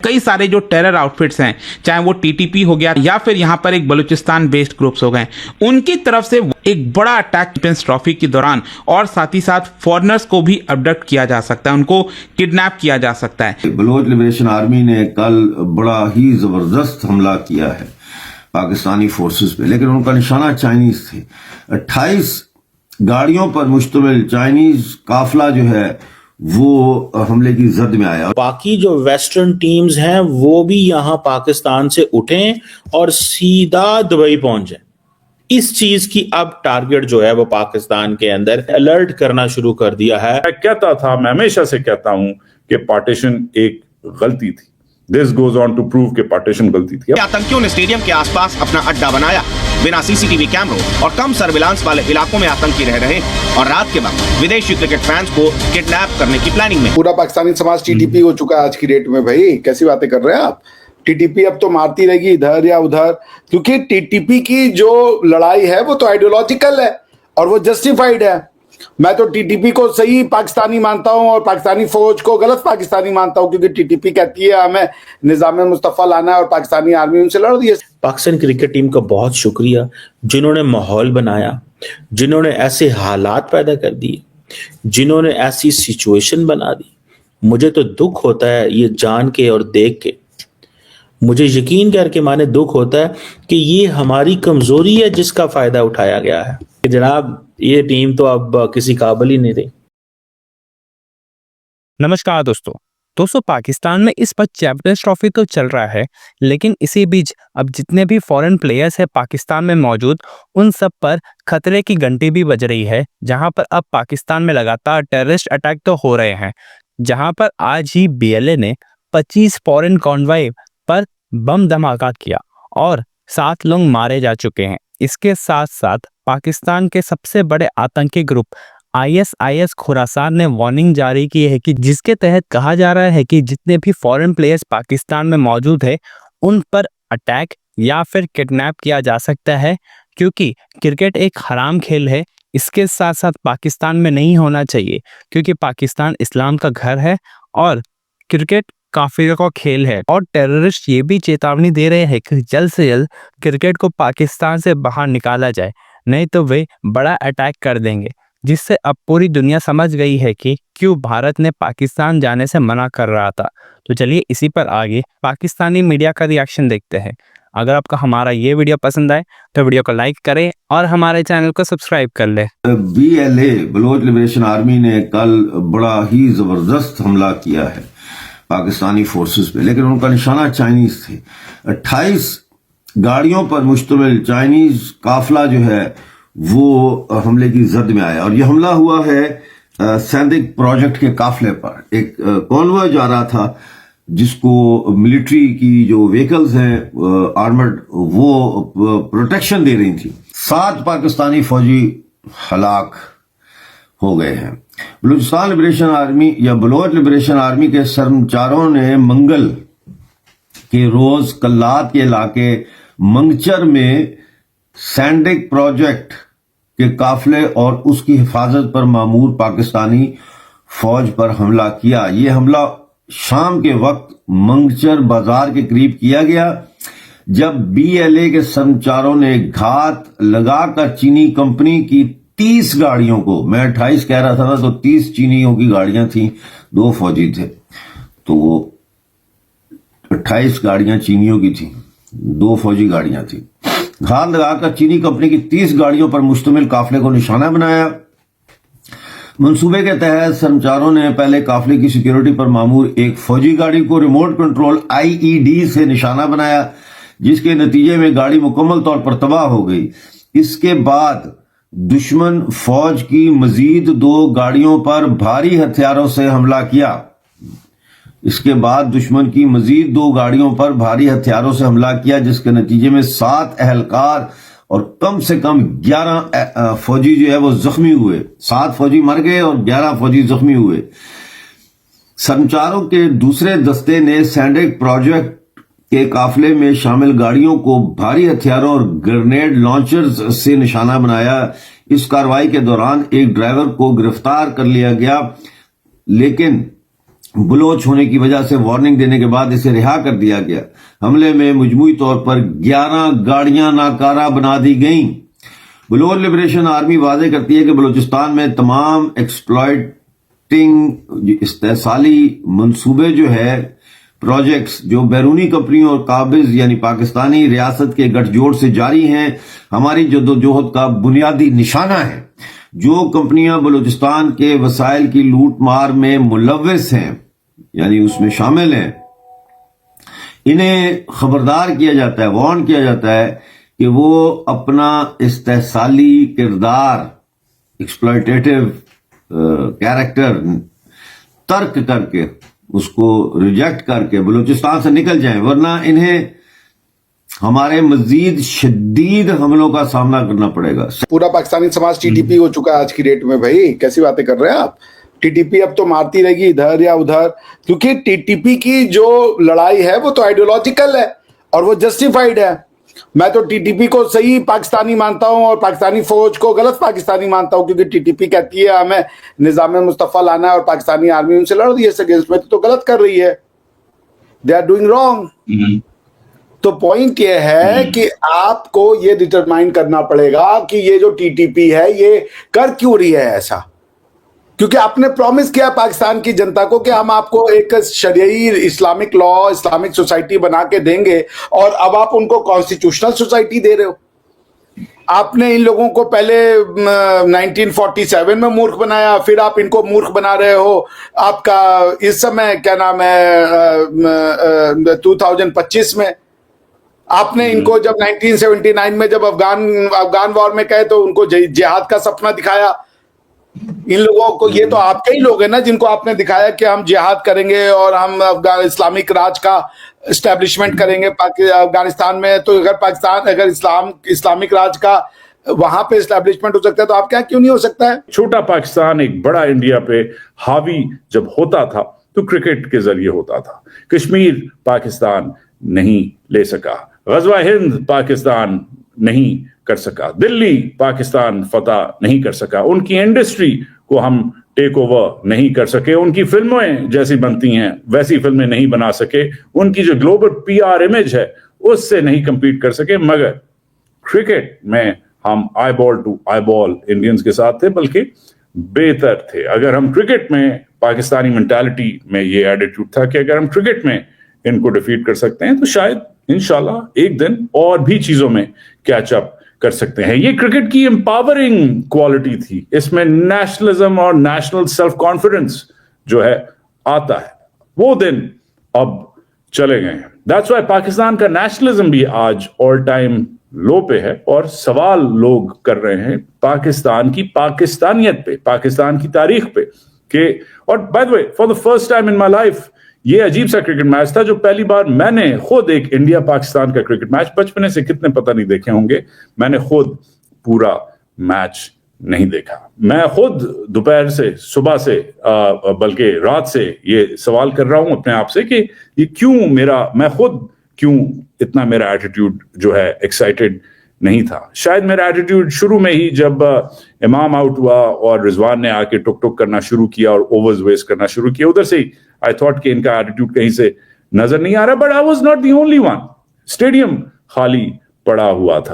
कई सारे जो टेरर आउटफिट्स हैं, चाहे वो टीटीपी हो गया या फिर यहाँ पर एक बलूचिस्तान बेस्ड ग्रुप्स हो गए, उनकी तरफ से एक बड़ा अटैक चैंपियंस ट्रॉफी के दौरान और साथ ही साथ फॉरेनर्स को भी अबडक्ट किया जा सकता है, उनको किडनैप किया जा सकता है। बलोच लिबरेशन आर्मी ने कल बड़ा ही जबरदस्त हमला किया है पाकिस्तानी फोर्सेस पे, लेकिन उनका निशाना चाइनीज थे। 28 गाड़ियों पर मुश्तमिल चाइनीज काफिला जो है वो हमले की जद में आया। बाकी जो वेस्टर्न टीम्स हैं वो भी यहां पाकिस्तान से उठें और सीधा दुबई पहुंचे। इस चीज की अब टारगेट जो है वो पाकिस्तान के अंदर अलर्ट करना शुरू कर दिया है। मैं हमेशा से कहता हूं कि पार्टीशन एक गलती थी। This goes on to prove कि पार्टीशन गलती थी। आतंकियों ने स्टेडियम के आसपास अपना अड्डा बनाया, बिना सीसीटीवी कैमरों और कम सर्विलांस वाले इलाकों में आतंकी रह रहे और रात के वक्त विदेशी क्रिकेट फैंस को किडनैप करने की प्लानिंग में। पूरा पाकिस्तानी समाज टीटीपी हो चुका है आज की डेट में। भाई कैसी बातें कर रहे हैं आप? टीटीपी अब तो मारती रहेगी इधर या उधर, क्योंकि टीटीपी की जो लड़ाई है वो तो आइडियोलॉजिकल है और वो जस्टिफाइड है। मैं तो टीटीपी को सही पाकिस्तानी मानता हूं और पाकिस्तानी फौज को गलत पाकिस्तानी मानता हूं, क्योंकि टीटीपी कहती है हमें निजाम मुस्तफा लाना है और पाकिस्तानी आर्मी उनसे लड़ रही है। पाकिस्तान क्रिकेट टीम का बहुत शुक्रिया जिन्होंने माहौल बनाया, जिन्होंने ऐसे हालात पैदा कर दिए, जिन्होंने ऐसी सिचुएशन बना दी। मुझे तो दुख होता है ये जान के और देख के, मुझे यकीन करके माने दुख होता है कि ये हमारी कमजोरी है जिसका फायदा उठाया गया है। जनाब ये टीम तो अब किसी काबिल ही नहीं रही। नमस्कार दोस्तों पाकिस्तान में इस बार चैंपियंस ट्रॉफी तो चल रहा है, लेकिन इसी बीच अब जितने भी फॉरेन प्लेयर्स हैं पाकिस्तान में मौजूद, उन सब पर खतरे की घंटी भी बज रही है। जहां पर अब पाकिस्तान में लगातार टेररिस्ट अटैक तो हो रहे हैं, जहां पर आज ही बीएलए ने 25 फॉरेन कॉन्वॉय पर बम धमाका किया और 7 लोग मारे जा चुके हैं। इसके साथ साथ पाकिस्तान के सबसे बड़े आतंकी ग्रुप आईएसआईएस खुरासान ने वार्निंग जारी की है कि जिसके तहत कहा जा रहा है कि जितने भी फॉरेन प्लेयर्स पाकिस्तान में मौजूद है उन पर अटैक या फिर किडनैप किया जा सकता है, क्योंकि क्रिकेट एक हराम खेल है। इसके साथ साथ पाकिस्तान में नहीं होना चाहिए, क्योंकि पाकिस्तान इस्लाम का घर है और क्रिकेट काफिरों का खेल है। और टेररिस्ट ये भी चेतावनी दे रहे हैं कि जल्द से जल्द क्रिकेट को पाकिस्तान से बाहर निकाला जाए, नहीं तो वे बड़ा अटैक कर देंगे। जिससे अब पूरी दुनिया समझ गई है कि क्यों भारत ने पाकिस्तान जाने से मना कर रहा था। तो चलिए इसी पर आगे पाकिस्तानी मीडिया का रिएक्शन देखते हैं। अगर आपको हमारा ये वीडियो पसंद आए तो वीडियो को लाइक करें और हमारे चैनल को सब्सक्राइब कर लें। बीएलए बलोच लिबरेशन आर्मी ने कल बड़ा ही जबरदस्त हमला किया है पाकिस्तानी फोर्सेस पे, लेकिन उनका निशाना चाइनीज थे। 28 गाड़ियों पर मुश्तमिल चाइनीज काफिला जो है वो हमले की जद में आया और यह हमला हुआ है सैंडिक प्रोजेक्ट के काफिले पर। एक कॉन्वॉय जा रहा था जिसको मिलिट्री की जो व्हीकल्स हैं आर्मर्ड वो प्रोटेक्शन दे रही थी। 7 पाकिस्तानी फौजी हलाक हो गए हैं। बलूचिस्तान लिबरेशन आर्मी या बलोच लिबरेशन आर्मी के कर्मचारियों ने मंगल के रोज कल्लात के इलाके मंगचर में सैंडिक प्रोजेक्ट के काफिले और उसकी हिफाजत पर मामूर पाकिस्तानी फौज पर हमला किया। यह हमला शाम के वक्त मंगचर बाजार के करीब किया गया, जब बीएलए के कर्मचारियों ने घात लगाकर चीनी कंपनी की 30 गाड़ियों को, मैं 28 कह रहा था ना, तो 30 चीनियों की गाड़ियां थी, 2 फौजी थे, तो वो 28 गाड़ियां चीनियों की थी, 2 फौजी गाड़ियां थी। घात लगाकर चीनी कंपनी की 30 गाड़ियों पर मुश्तमिल काफिले को निशाना बनाया। मंसूबे के तहत कर्मचारियों ने पहले काफिले की सिक्योरिटी पर मामूर एक फौजी गाड़ी को रिमोट कंट्रोल आईईडी से निशाना बनाया, जिसके नतीजे में गाड़ी मुकम्मल तौर पर तबाह हो गई। इसके बाद दुश्मन फौज की मजीद 2 गाड़ियों पर भारी हथियारों से हमला किया। इसके बाद दुश्मन की मजीद 2 गाड़ियों पर भारी हथियारों से हमला किया, जिसके नतीजे में 7 अहलकार और कम से कम 11 फौजी जो है वो जख्मी हुए। 7 फौजी मर गए और 11 फौजी जख्मी हुए। कर्मचारियों के दूसरे दस्ते ने सैंडिक प्रोजेक्ट के काफिले में शामिल गाड़ियों को भारी हथियारों और ग्रेनेड लॉन्चर्स से निशाना बनाया। इस कार्रवाई के दौरान एक ड्राइवर को गिरफ्तार कर लिया गया, लेकिन बलोच होने की वजह से वार्निंग देने के बाद इसे रिहा कर दिया गया। हमले में मजमूई तौर पर 11 गाड़ियां नाकारा बना दी गईं। बलोच लिबरेशन आर्मी वादे करती है कि बलूचिस्तान में तमाम एक्सप्लॉइटिंग इस्तेसाली मंसूबे जो है प्रोजेक्ट्स जो बैरूनी कंपनियों और काबिज यानी पाकिस्तानी रियासत के गठजोड़ से जारी हैं, हमारी जद्दोजहद का बुनियादी निशाना है। जो कंपनियां बलूचिस्तान के वसाइल की लूट मार में मुलव्वस हैं यानी उसमें शामिल हैं, इन्हें खबरदार किया जाता है, वार्न किया जाता है कि वो अपना इस्तेसाली किरदार एक्सप्लॉयटेटिव कैरेक्टर तर्क करके उसको रिजेक्ट करके बलूचिस्तान से निकल जाएं, वरना इन्हें हमारे मजीद शदीद हमलों का सामना करना पड़ेगा। पूरा पाकिस्तानी समाज टीटीपी हो चुका है आज की डेट में भाई, कैसी बातें कर रहे हैं आप। टीटीपी अब तो मारती रहेगी इधर या उधर, क्योंकि टीटीपी की जो लड़ाई है वो तो आइडियोलॉजिकल है और वो जस्टिफाइड है। मैं तो टीटीपी को सही पाकिस्तानी मानता हूं और पाकिस्तानी फौज को गलत पाकिस्तानी मानता हूं, क्योंकि टीटीपी कहती है हमें निजाम मुस्तफा लाना है और पाकिस्तानी आर्मी उनसे लड़ रही है अगेंस्ट में, तो गलत कर रही है, दे आर डूइंग रॉन्ग। तो पॉइंट ये है कि आपको ये डिटरमाइन करना पड़ेगा कि ये जो टीटीपी है ये कर क्यों रही है ऐसा, क्योंकि आपने प्रॉमिस किया पाकिस्तान की जनता को कि हम आपको एक शरई इस्लामिक लॉ इस्लामिक सोसाइटी बना के देंगे, और अब आप उनको कॉन्स्टिट्यूशनल सोसाइटी दे रहे हो। आपने इन लोगों को पहले 1947 में मूर्ख बनाया, फिर आप इनको मूर्ख बना रहे हो। आपका इस समय क्या नाम है 2025 में आपने इनको जब 1979 में जब अफगान वॉर में गए तो उनको जिहाद का सपना दिखाया। इन लोगों को, ये तो आपके ही लोग हैं ना जिनको आपने दिखाया कि हम जिहाद करेंगे और हम इस्लामिक राज का एस्टेब्लिशमेंट करेंगे अफगानिस्तान में। तो अगर इस्लामिक राज का वहां पे एस्टेब्लिशमेंट हो सकता है तो आप क्या क्यों नहीं हो सकता है। छोटा पाकिस्तान एक बड़ा इंडिया पे हावी जब होता था तो क्रिकेट के जरिए होता था। कश्मीर पाकिस्तान नहीं ले सका, गजवा हिंद पाकिस्तान नहीं कर सका, दिल्ली पाकिस्तान फतह नहीं कर सका, उनकी इंडस्ट्री को हम टेक ओवर नहीं कर सके, उनकी फिल्में जैसी बनती हैं वैसी फिल्में नहीं बना सके, उनकी जो ग्लोबल पीआर इमेज है उससे नहीं कंपीट कर सके। मगर क्रिकेट में हम eyeball to eyeball Indians के साथ थे, बल्कि बेहतर थे। अगर हम क्रिकेट में पाकिस्तानी मेंटालिटी में ये एटीट्यूड था कि अगर हम क्रिकेट में इनको डिफीट कर सकते हैं तो शायद इंशाल्लाह एक दिन और भी चीजों में कैचअप कर सकते हैं। ये क्रिकेट की एम्पावरिंग क्वालिटी थी, इसमें नेशनलिज्म और नेशनल सेल्फ कॉन्फिडेंस जो है आता है, वो दिन अब चले गए हैं। दैट्स व्हाई पाकिस्तान का नेशनलिज्म भी आज ऑल टाइम लो पे है और सवाल लोग कर रहे हैं पाकिस्तान की पाकिस्तानियत पे, पाकिस्तान की तारीख पे के। और by the way, for the first time in my life ये अजीब सा क्रिकेट मैच था जो पहली बार मैंने खुद एक इंडिया पाकिस्तान का क्रिकेट मैच, बचपन से कितने पता नहीं देखे होंगे, मैंने खुद पूरा मैच नहीं देखा। मैं खुद दोपहर से, सुबह से, बल्कि रात से ये सवाल कर रहा हूं अपने आप से कि ये क्यों मैं खुद क्यों इतना मेरा एटीट्यूड जो है एक्साइटेड नहीं था। शायद मेरा एटीट्यूड शुरू में ही जब इमाम आउट हुआ और रिजवान ने आके टुक टुक करना शुरू किया और ओवर्स वेस्ट करना शुरू किया, उधर से ही आई थॉट कि इनका एटीट्यूड कहीं से नजर नहीं आ रहा। But I was not the only one. Stadium खाली पड़ा हुआ था।